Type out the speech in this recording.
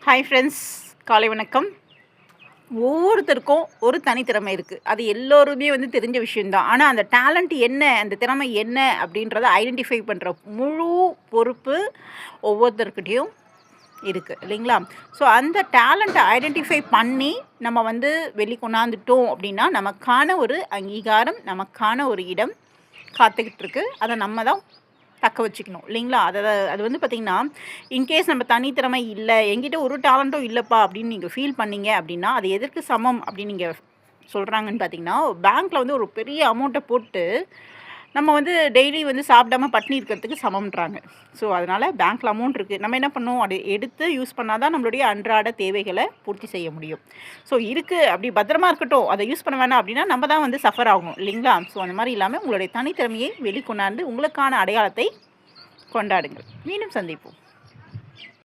Hi friends, காலை வணக்கம். ஒவ்வொருத்தருக்கும் ஒரு தனித்திறமை இருக்குது. அது எல்லோருமே தெரிஞ்ச விஷயந்தான். ஆனால் அந்த டேலண்ட் என்ன, அந்த திறமை என்ன அப்படின்றத ஐடென்டிஃபை பண்ணுற முழு பொறுப்பு ஒவ்வொருத்தர்கிட்டயும் இருக்குது இல்லைங்களா? ஸோ அந்த டேலண்ட்டை ஐடென்டிஃபை பண்ணி நம்ம வெளிக்கொணாந்துட்டோம் அப்படின்னா நமக்கான ஒரு அங்கீகாரம், நமக்கான ஒரு இடம் காத்துக்கிட்டு இருக்கு. அதை நம்ம தான் தக்க வச்சுக்கணும் இல்லைங்களா? அது பார்த்திங்கன்னா, இன்கேஸ் நம்ம தனித்திறமை இல்லை, என்கிட்ட ஒரு டேலண்ட்டும் இல்லைப்பா அப்படின்னு நீங்கள் ஃபீல் பண்ணீங்க அப்படின்னா, அது எதற்கு சமம் அப்படின்னு நீங்கள் சொல்கிறாங்கன்னு பார்த்தீங்கன்னா, பேங்க்கில் ஒரு பெரிய அமௌண்ட்டை போட்டு நம்ம டெய்லி சாப்பிடாம பட்னி இருக்கிறதுக்கு சமம்ன்றாங்க. ஸோ அதனால் பேங்க்கில் அமௌண்ட் இருக்குது, நம்ம என்ன பண்ணணும், அதை எடுத்து யூஸ் பண்ணால் தான் நம்மளுடைய அன்றாட தேவைகளை பூர்த்தி செய்ய முடியும். ஸோ இருக்குது அப்படி பத்திரமா இருக்கட்டும், அதை யூஸ் பண்ண வேணாம் அப்படின்னா நம்ம தான் சஃபர் ஆகணும் இல்லைங்களா? ஸோ அந்த மாதிரி இல்லாமல் உங்களுடைய தனித்திறமையை வெளிக்கொண்டாந்து உங்களுக்கான அடையாளத்தை கொண்டாடுங்கள். மீண்டும் சந்திப்போம்.